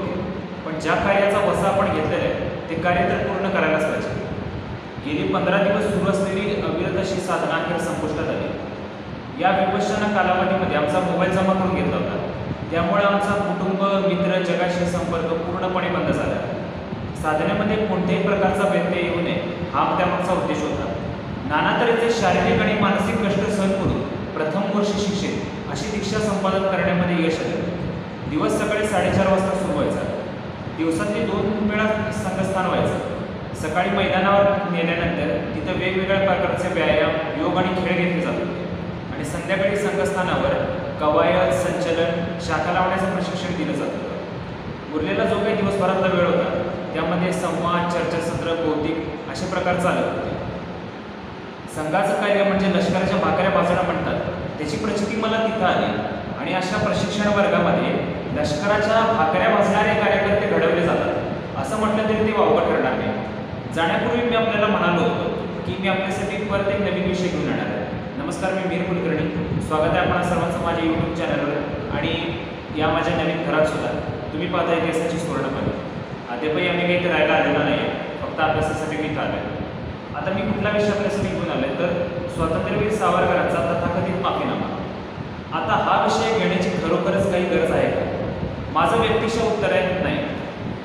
होते, पण ज्या कार्याचा वसा आपण घेतलेला आहे ते कार्य तर पूर्ण करायलाच पाहिजे. गेली 15 दिवस सुरू असलेली अविरत अशी साधना अखेर संपुष्टात आली. या विपश्यना कालावधीमध्ये आमचा मोबाईल जमा करून घेतला होता, त्यामुळे आमचा कुटुंब, मित्र, जगाशी संपर्क पूर्णपणे बंद झाला. साधनेमध्ये कोणत्याही प्रकारचा व्यत्यय येऊ नये हा त्यामागचा उद्देश होता. नाना तऱ्हेचे शारीरिक आणि मानसिक कष्ट सहन करून प्रथम वर्ष शिक्षित अशी दीक्षा संपादन करण्यामध्ये यश आले. दिवस सकाळी 4:30 वाजता सुरू व्हायचा. दिवसातली 2 वेळा संघस्थान व्हायचं. सकाळी मैदानावर नेल्यानंतर तिथं वेगवेगळ्या प्रकारचे व्यायाम, योग आणि खेळ घेतले जात होते आणि संध्याकाळी संघस्थानावर कवायत, संचलन, शाखा लावण्याचं प्रशिक्षण दिलं जात होतं. उरलेला जो काही दिवसभरातला वेळ होता त्यामध्ये संवाद, चर्चासत्र, बौद्धिक असे प्रकार चालत होते. संघाचं कार्य म्हणजे लष्कराच्या भाकऱ्या भाजणं म्हणतात, त्याची प्रचिती मला तिथं आली आणि अशा प्रशिक्षण वर्गामध्ये लष्कराच्या भाकऱ्या भाजणारे कार्यकर्ते घडवले जातात असं म्हटलं तरी ते वावगं ठरणार नाही. जाण्यापूर्वी मी आपल्याला म्हणालो होतो की मी आपल्यासाठी परत एक नवीन विषय घेऊन येणार आहे. नमस्कार, मी मीर कुलकर्णी. स्वागत आहे आपण सर्वांचं माझ्या यूट्यूब चॅनलवर आणि या माझ्या नवीन घरात सुद्धा. तुम्ही पाहता इतिहासाची सुवर्णपणे. अद्यापही आम्ही काही राहायला आलेलो नाही आहे, फक्त अभ्यासासाठी मी आलो आहे. आता मी कुठला विषय आपल्यासाठी घेऊन आलो आहे तर स्वातंत्र्यवीर सावरकरांचा तथाकथित माफीनामा. आता हा विषय घेण्याची खरोखरच काही गरज आहे का? माझं व्यक्तिशः उत्तर आहे नाही.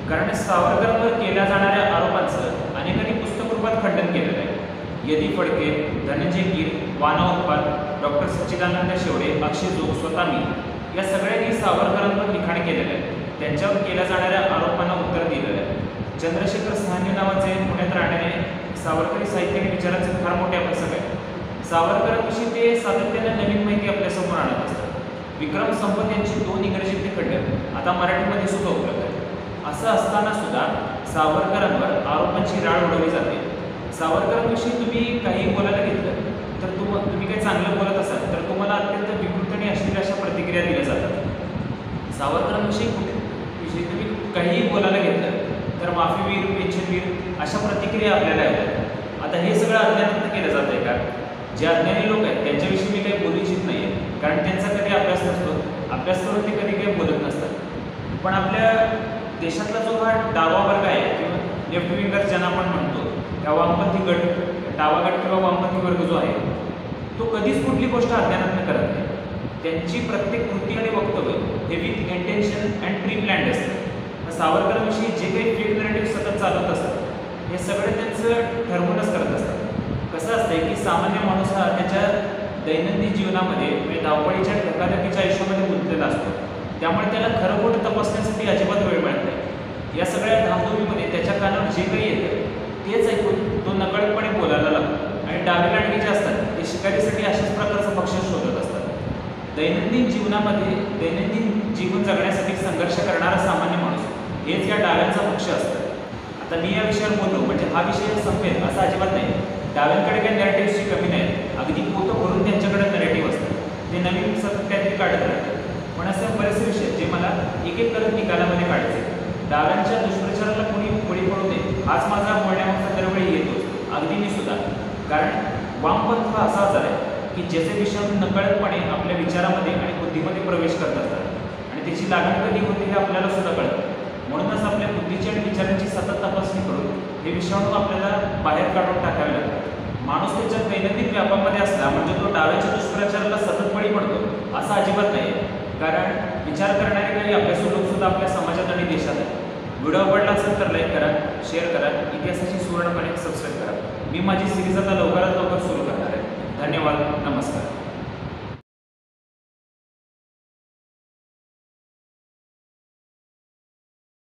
कारण सावरकरांवर केल्या जाणाऱ्या आरोपांचं अनेकांनी पुस्तक रूपात खंडन केलेलं आहे. यदी फडके, धनंजय कीर, वाना उत्पात, डॉक्टर सच्चिदानंद शेवडे, अक्षय जोग, स्वतः मी या सगळ्यांनी सावरकरांवर लिखाण केलेलं आहे. त्यांच्यावर केल्या जाणाऱ्या आरोपांना उत्तर दिलेलं आहे. चंद्रशेखर साहनी नावाचे पुण्यात राहणारे सावरकरी साहित्य आणि विचारांचे फार मोठे अभ्यासक आहेत. सावरकरांविषयी ते सातत्याने नवीन माहिती आपल्यासमोर आणत असतात. विक्रम संपत यांची 2 इंग्रजीतले खंड आता मराठीमध्ये सुद्धा उपलब्ध आहेत. असं असताना सुद्धा सावरकरांवर आरोपांची राळ उडवली जाते. सावरकरांविषयी तुम्ही काही बोलायला घेतलं तर तुम्ही काही चांगलं बोलत असाल तर तुम्हाला अत्यंत विकृत आणि अश्लील अशा प्रतिक्रिया दिल्या जातात. सावरकरांविषयी तुम्ही काहीही बोलायला घेतलं तर माफीवीर, पेन्शनवीर अशा प्रतिक्रिया आपल्याला येतात. आता हे सगळं अज्ञानात केलं जात आहे का? जे अज्ञानी लोक आहेत त्यांच्याविषयी मी काही बोलू इच्छित नाही आहे, कारण त्यांचा कधी अभ्यास नसतो. अभ्यास करून ते कधी काही बोलत नसतात. पण आपल्या देशातला जो हा डावा वर्ग आहे किंवा लेफ्ट विंगर ज्यांना आपण म्हणतो, त्या वामपंथी गट, डावा गट किंवा वामपंथी वर्ग जो आहे तो कधीच कुठली गोष्ट अज्ञानात करत नाही. त्यांची प्रत्येक कृती आणि वक्तव्य हे with intention and pre planned असतं. सावरकरांविषयी जे काही फेक नरेटिव्ह सतत चालत असतात हे सगळे त्यांचं ठरवूनच करत असतात. कसं असतंय की सामान्य माणूस हा त्याच्या दैनंदिन जीवनामध्ये म्हणजे धावपळीच्या धकाधकीच्या आयुष्यामध्ये गुंतलेला असतो. त्यामुळे त्याला खरं खोटं तपासण्यासाठी अजिबात वेळ मिळत नाही. या सगळ्या धामधुमीमध्ये त्याच्या कानावर जे काही येतं तेच ऐकून तो नकळतपणे बोलायला लागतो आणि डावे लांडगे जे असतात ते शिकारीसाठी अशाच प्रकारचं बक्षीस शोधत असतात. दैनंदिन जीवनामध्ये दैनंदिन जीवन जगण्यासाठी संघर्ष करणारा सामान्य माणूस हेच या डाव्यांचा पक्ष असतं. आता मी या विषयावर बोललो म्हणजे हा विषय संपेल असं अजिबात नाही. डाव्यांकडे काही नरेटिव्हची कमी नाही. अगदी पोतं भरून त्यांच्याकडे नरेटिव्ह असतात, ते नवीन सतत काहीतरी काढत राहतात. पण असे बरेचसे विषय जे मला एक एक करत निकालामध्ये काढायचे. डाव्यांच्या दुष्प्रचाराला कोणी बळी पडू नये हाच माझा बोलण्यामागचा दरवेळी येतो, अगदी मी सुद्धा. कारण वामपंथ हा असा आजार आहे की ज्याचे विषय नकळतपणे आपल्या विचारामध्ये आणि बुद्धीमध्ये प्रवेश करत असतात आणि त्याची लागण कधी होते हे आपल्याला सुद्धा कळतं. म्हणूनच आपल्या बुद्धीची आणि विचारांची सतत तपासणी करून हे विषाणू आपल्याला बाहेर काढून टाकावे लागतात. माणूस त्याच्या दैनंदिन व्यापामध्ये असला म्हणजे तो डाव्याच्या दुष्प्रचाराला सतत बळी पडतो असं अजिबात नाही. कारण विचार करणारे काही अभ्यासू लोकसुद्धा आपल्या समाजात आणि देशात आहेत. व्हिडिओ आवडला असेल तर लाईक करा, शेअर करा, इतिहासाची सुवर्णपणे सबस्क्राईब करा. मी माझी सिरीज आता लवकरात लवकर सुरू करणार आहे. धन्यवाद, नमस्कार.